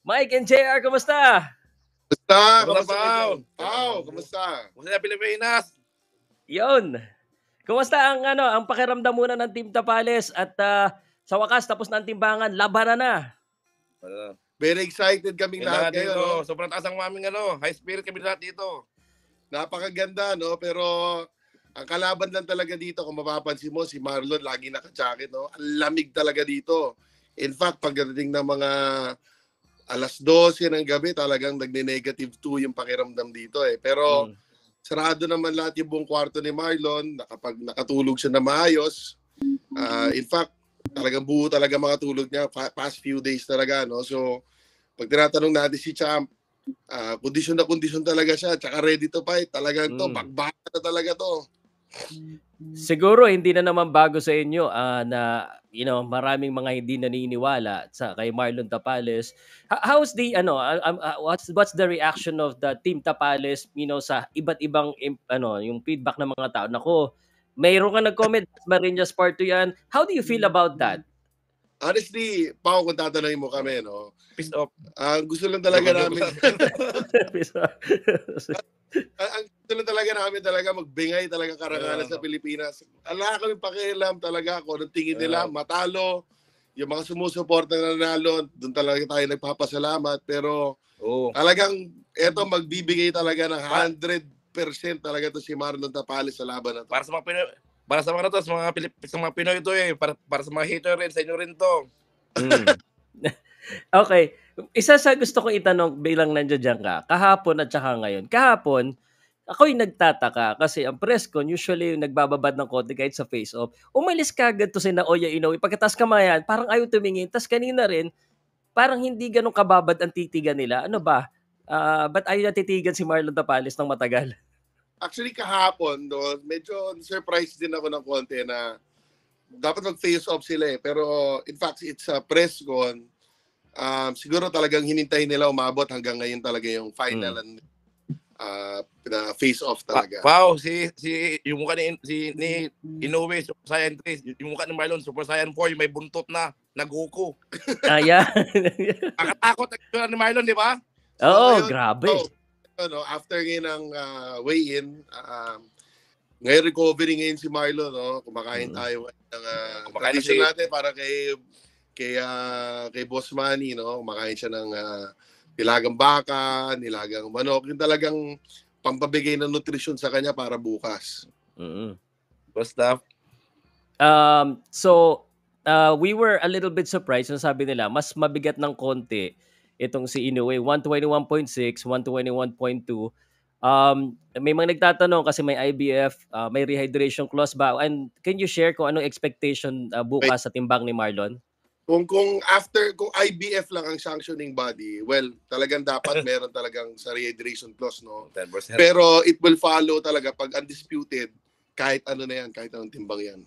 Mike and JR, kumusta? Kumusta? Kamusta, Pao? Pao, kumusta? Kumusta na Pilipinas? Yon. Kumusta ang pakiramdam muna ng Team Tapales at sa wakas tapos na ang timbangan, labanan na. Very excited kaming lahat ngayon. No? Sobrang taas ang maming high spirit kami lahat dito. Napakaganda, no? Pero ang kalaban lang talaga dito, kung mapapansin mo, si Marlon lagi naka-jacket, no? Ang lamig talaga dito. In fact, pagdating ng mga alas 12 ng gabi, talagang nagne-negative 2 yung pakiramdam dito eh. Pero sarado naman lahat yung buong kwarto ni Marlon, nakatulog siya na maayos. In fact, talagang buo talaga mga tulog niya past few days talaga, no? So, pag tinatanong natin si Champ, kondisyon na kondisyon talaga siya, tsaka ready to fight. Talagang to, bagbata na talaga to. Siguro hindi na naman bago sa inyo na maraming mga hindi naniniwala sa kay Marlon Tapales. How's the what's the reaction of the Team Tapales, sa iba't ibang yung feedback ng mga tao? Nako, mayroon ka nag-comment, Marinas part 2 yan. How do you feel about that? Honestly, Pao, kung tatanungin mo kami, no? Peace off. Gusto lang talaga namin. Ang gusto lang talaga namin magbingay talaga karangalan sa Pilipinas. Ala kami pakialam talaga kung anong tingin nila, matalo, yung mga sumusuporta na nanalo, doon talaga tayo nagpapasalamat. Pero talagang eto magbibigay talaga ng 100% talaga to si Marlon Tapales sa laban na to. Para sa mga Pinoy, sa mga Pinoy ito para sa mga hater rin, sa inyo rin to. Okay. Isa sa gusto kong itanong bilang nandiyan ka, kahapon at saka ngayon. Kahapon, ako'y nagtataka kasi ang press con usually yung nagbababad ng konti kahit sa face-off. Umalis kagad to si Naoya Inoue. Pagkatas kamayan, parang ayaw tumingin. Tas kanina rin, parang hindi ganun kababad ang titigan nila. Ano ba? Ba't ayaw natitigan si Marlon Tapales ng matagal? Actually, kahapon, medyo surprised din ako ng konti na dapat mag-face-off sila eh. Pero in fact, it's a press con. Siguro talagang hinintayin nila umabot hanggang ngayon talaga yung final and face-off talaga. Wow, yung mukha ni Inoue, Super Saiyan 3, yung mukha ni Marlon, Super Saiyan 4, yung may buntot na Goku. Yeah. Nakatakot ni Marlon, di ba? Oo, grabe. After ngayon ng weigh-in, ngayon recovery ngayon si Marlon, no? Kumakain tayo ng tradition natin para kay Boss Manny, no? Kumakain siya ng nilagang baka, nilagang manok, yung talagang pampabigay ng nutrition sa kanya para bukas. Basta. We were a little bit surprised. Sabi nila, mas mabigat ng konti itong si Inoue, 121.6, 121.2. May mga nagtatanong kasi may IBF, may rehydration clause ba? And can you share kung anong expectation bukas sa timbang ni Marlon? Kung IBF lang ang sanctioning body, well, talagang dapat meron talagang sa rehydration clause, no? 10%. Pero it will follow talaga pag undisputed, kahit ano na yan, kahit anong timbang yan.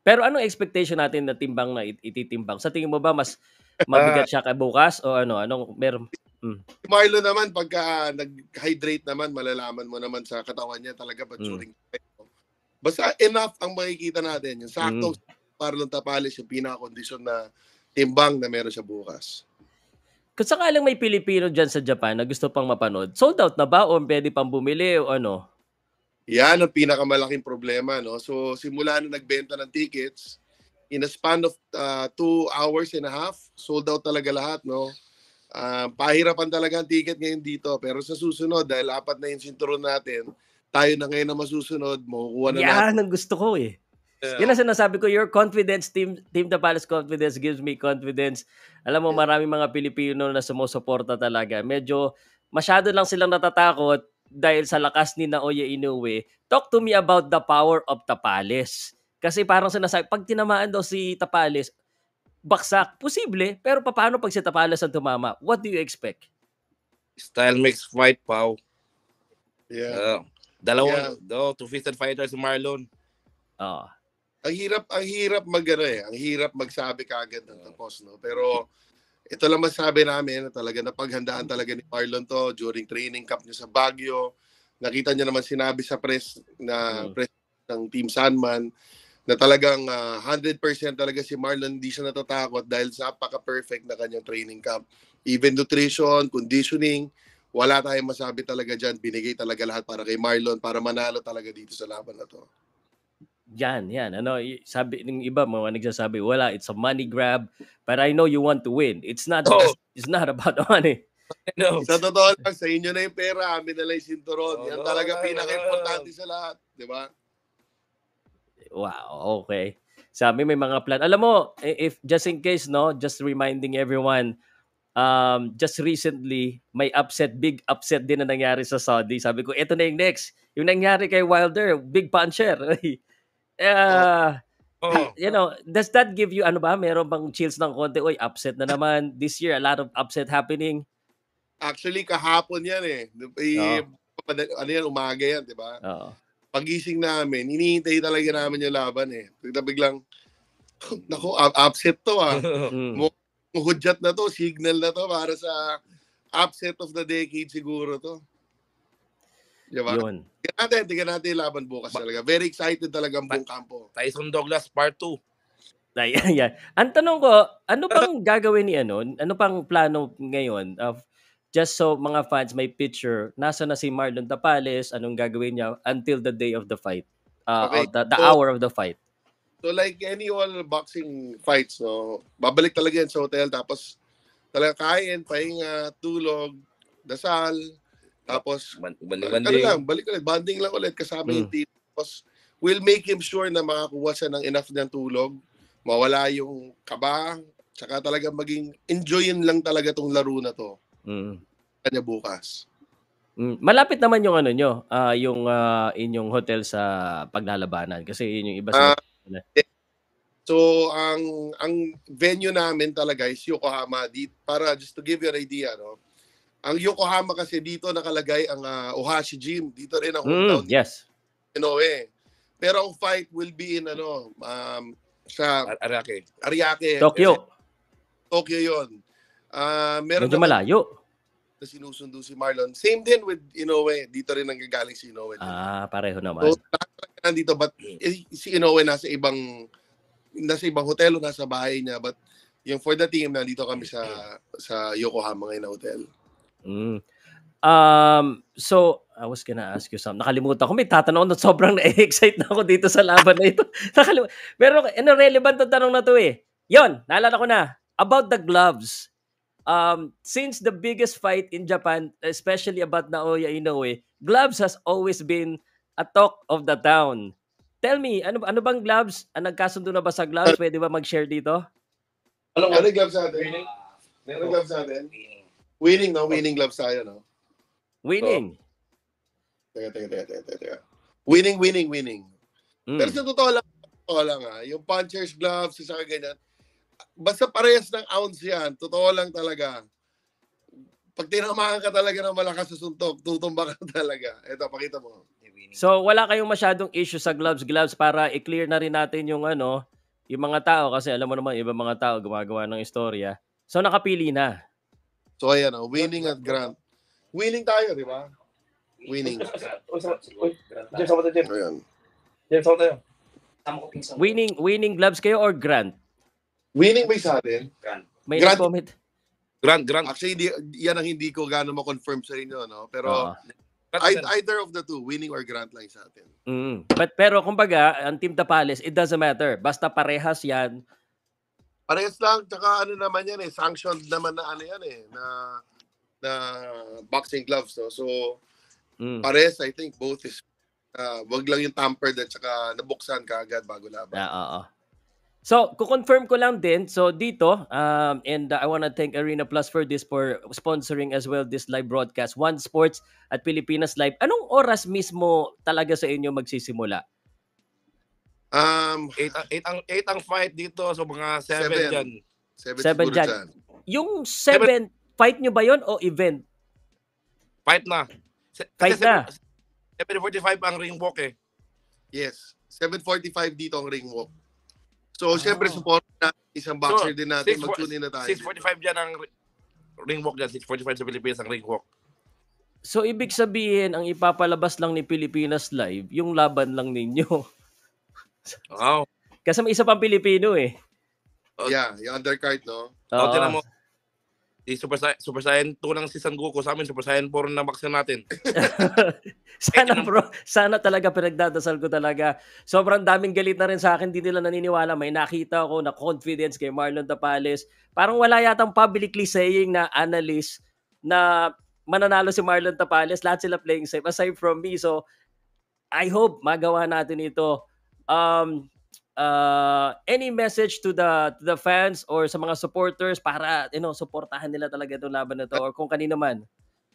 Pero anong expectation natin na timbang na ititimbang? Sa tingin mo ba mas mabigat siya bukas o anong meron? Si Marlon naman, pagka nag-hydrate naman, malalaman mo naman sa katawan niya talaga ba during basta enough ang makikita natin. Yung saktong Marlon Tapales, yung pinaka-kondisyon na timbang na meron siya bukas. Kung sakalang may Pilipino dyan sa Japan na gusto pang mapanood, sold out na ba o pwede pang bumili o ano? Yan ang pinakamalaking problema, no? So, simula na nagbenta ng tickets, in a span of 2 hours and a half, sold out talaga lahat, no? Pahirapan talaga ang ticket ngayon dito. Pero sa susunod, dahil 4 na yung sinturon natin, tayo na ngayon na masusunod, makukuha na natin. Yan ang gusto ko eh. Yan ang sinasabi ko, your confidence, Team Tapales confidence gives me confidence. Alam mo, maraming mga Pilipino na sumusuporta talaga. Medyo masyado lang silang natatakot dahil sa lakas ni Naoya Inoue. Talk to me about the power of Tapales. Kasi parang sinasabi, pag tinamaan daw si Tapales, baksak. Posible, pero paano pag si Tapales ang tumama? What do you expect? Style makes fight, Pao. Yeah. Two-fisted fighter si Marlon. Ang hirap ang hirap magsabi kaagad ng tapos, no? Pero ito lang masabi namin na talaga napaghandaan talaga ni Marlon to during training camp niya sa Baguio. Nakita niya naman sinabi sa press ng Team Sanman. na talagang 100% talaga si Marlon, hindi siya natatakot dahil sa napaka-perfect na kanyang training camp. Even nutrition, conditioning, wala tayong masabi talaga dyan. Binigay talaga lahat para kay Marlon para manalo talaga dito sa laban na to. Yan. Ano, sabi ng iba, mga nagsasabi, wala, it's a money grab. But I know you want to win. It's not about money. No. Sa totoo lang, sa inyo na yung pera, amin na lang yung sinturon. Yan talaga pinaka-importante sa lahat. Di ba? Wow, okay. Sabi may mga plan. Alam mo, if just in case, no, just reminding everyone, just recently, may big upset din na nangyari sa Saudi. Sabi ko, ito na yung next. Yung nangyari kay Wilder, big puncher. You know, does that give you, ano ba, meron bang chills ng konti? Uy, upset na naman. This year, a lot of upset happening. Actually, kahapon yan eh. Ano yan, umaga yan, di ba? Oo. Pagising namin, hinihintay talaga namin yung laban eh. Biglang, naku, upset to Hudyat na to, signal na to para sa upset of the decade siguro to. Diba? Yun. Tingnan natin yung laban bukas talaga. Very excited talaga ang buong kampo. Tyson Douglas Part 2. Yan. Ang tanong ko, ano pang gagawin ni ano pang plano ngayon of just so mga fans may picture, nasa na si Marlon Tapales, anong gagawin niya until the day of the fight, Okay. the hour of the fight. So like any all boxing fights, no, babalik talaga yan sa hotel, tapos talaga kain, pahinga, tulog, dasal, tapos balik ulit, banding lang ulit kasama yung team. Tapos we'll make him sure na makakuha siya ng enough ng tulog, mawala yung kaba, tsaka talaga maging enjoyin lang talaga tong laro na to. Kanya bukas. Malapit naman yung ano nyo, yung inyong hotel sa paglalabanan kasi yun yung iba sa So ang venue namin talaga is Yokohama. Para just to give you an idea, no. Ang Yokohama kasi dito nakalagay ang Ohashi Gym. Dito rin ang hometown. Yes. Pero ang fight will be in sa Ariake. Tokyo. Tokyo 'yon. Meron medyo malayo. Na sinusundo si Marlon. Same din with Inoue. Dito rin nanggagaling si Inoue. Pareho naman. So, nandito, but si Inoue nasa ibang hotel o nasa bahay niya. But yung for the team, nandito kami sa Yokohama ngayon na hotel. So, I was gonna ask you something. Nakalimutan ko. May tatanong na sobrang na-excite na ako dito sa laban na ito. Pero relevant ang tanong na to eh. Yon, naalala ko na. About the gloves. Since the biggest fight in Japan, especially about Naoya Inoue, gloves has always been a talk of the town. Tell me, ano bang gloves? Nagkasundo na ba sa gloves? Pwede ba mag-share dito? Ano gloves natin? Ano gloves natin? Winning, no? Winning gloves tayo, no? Winning. Teka. Winning. Pero sa totoo lang yung puncher's gloves, sa ganyan, basta parehas ng ounce yan, totoo lang talaga. Pag tinamaan ka talaga ng malakas sa suntok, tutumba ka talaga. Ito, pakita mo. So, wala kayong masyadong issue sa gloves para i-clear na rin natin yung yung mga tao, kasi alam mo naman, ibang mga tao gumagawa ng istorya. So, nakapili na. So, ayan, winning at Grant. Winning tayo, di ba? Winning. Winning gloves kayo or Grant? Winning ba sa atin? May nag-comment. Grant. Actually, yan ang hindi ko gano'n ma-confirm sa inyo, no? Pero either of the two, winning or Grant lang sa atin. Pero kumbaga, ang Team Tapales, it doesn't matter. Basta parehas yan. Parehas lang, tsaka naman yan eh, sanctioned naman na yan eh, na boxing gloves, no? So, parehas, I think, both is, wag lang yung tampered at tsaka nabuksan ka agad bago laban. So, kukonfirm ko lang din. So, dito, and I want to thank Arena Plus for sponsoring as well this live broadcast. One Sports at Pilipinas Live. Anong oras mismo talaga sa inyo magsisimula? 8 ang fight dito. So, mga 7 dyan. 7 dyan. Yung 7, fight nyo ba yon o event? Fight na. Fight na. 7:45 ang ring walk eh. Yes. 7:45 dito ang ring walk. So, siyempre, support na isang boxer din natin. Mag-tune in na tayo. 6:45 dyan ang ring walk dyan. 6:45 sa Pilipinas ang ring walk. So, ibig sabihin, ang ipapalabas lang ni Pilipinas Live, yung laban lang ninyo. Wow. Kasi may isa pang Pilipino eh. Yeah, yung undercard, no? Oh, tinan Oo. mo. Super Saiyan 2 lang si San Goku, sa amin Super Saiyan 4 na box na natin. Sana bro, sana talaga, pinagdadasal ko talaga. Sobrang daming galit na rin sa akin, di nila naniniwala. May nakita ako na confidence kay Marlon Tapales. Parang wala yatang publicly saying na analyst na mananalo si Marlon Tapales. Lahat sila playing safe aside from me. So I hope magawa natin ito. Any message to the fans or sa mga supporters para suportahan nila talaga itong laban na to, or kung kanino man?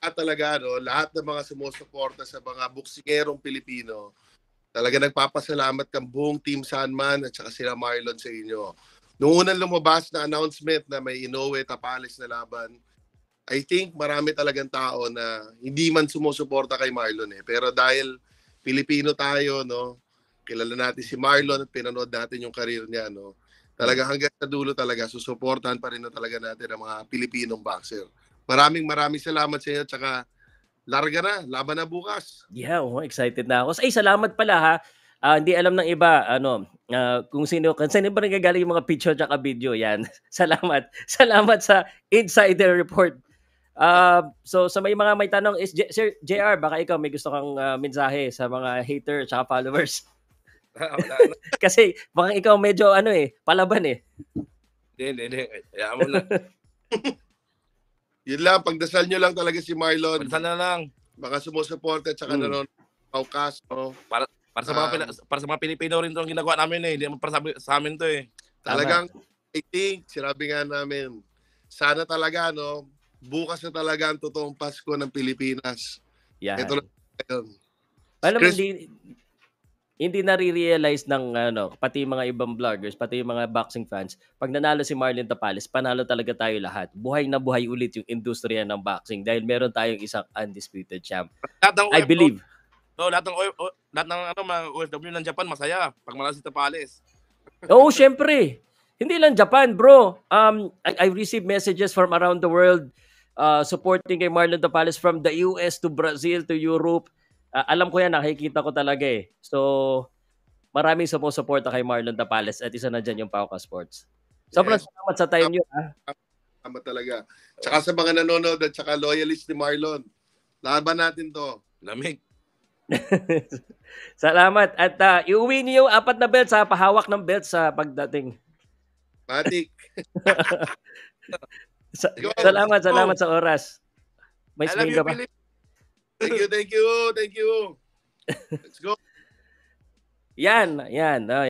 At talaga, no, lahat ng mga sumusuporta sa mga buksingerong Pilipino, talaga nagpapasalamat kang buong Team Sanman at saka sila Marlon sa inyo. Noong unang lumabas na announcement na may Inoue Tapales na laban, I think marami talagang tao na hindi man sumusuporta kay Marlon eh. Pero dahil Pilipino tayo, no, kilala natin si Marlon at pinanood natin yung career niya, no. Talaga hanggang sa dulo talaga susuportahan pa rin na talaga natin ang mga Pilipinong boxer. Maraming salamat sa inyo, tsaka larga na, laban na bukas. Yeah, excited na ako. Ay, salamat pala ha. Hindi alam ng iba kung sino ba nanggagaling yung mga picture at video yan. Salamat. Salamat sa insider report. So sa may tanong is Sir JR, baka ikaw may gusto kang mensahe sa mga hater at followers. Kasi baka ikaw medyo palaban eh. Hindi. Hayaan mo na. Yun lang, pagdasal nyo lang talaga si Marlon. Pagdasal na lang. Baka sumusuporta at saka nanonood podcast, no? Para sa mga Pilipino rin 'tong ginagawa namin eh. Hindi naman para sa amin 'to eh. Talagang I think sinabi nga namin, sana talaga bukas na talaga ang totoong Pasko ng Pilipinas. Yan. Ito lang yun. Alam mo, hindi nare-realize ng pati mga ibang vloggers, pati yung mga boxing fans, pag nanalo si Marlon Tapales, panalo talaga tayo lahat. Buhay na buhay ulit yung industriya ng boxing dahil meron tayong isang undisputed champ. I believe. Lahat ng mga OFW ng Japan masaya pag manalo si Tapales. Oo, syempre. Hindi lang Japan, bro. I received messages from around the world supporting kay Marlon Tapales, from the US to Brazil to Europe. Alam ko yan, nakikita ko talaga eh. So, maraming sumusuporta kay Marlon Tapales at isa na dyan yung Pauka Sports. Sobrang salamat sa time nyo. Salamat talaga. Tsaka sa mga nanonood at tsaka loyalist ni Marlon. Laban natin to. Lamig. Salamat. At iuwi niyo 4 na belt sa pahawak ng belt sa pagdating. Matik. Salamat sa oras. May swing ka ba? Thank you. Let's go. Yan.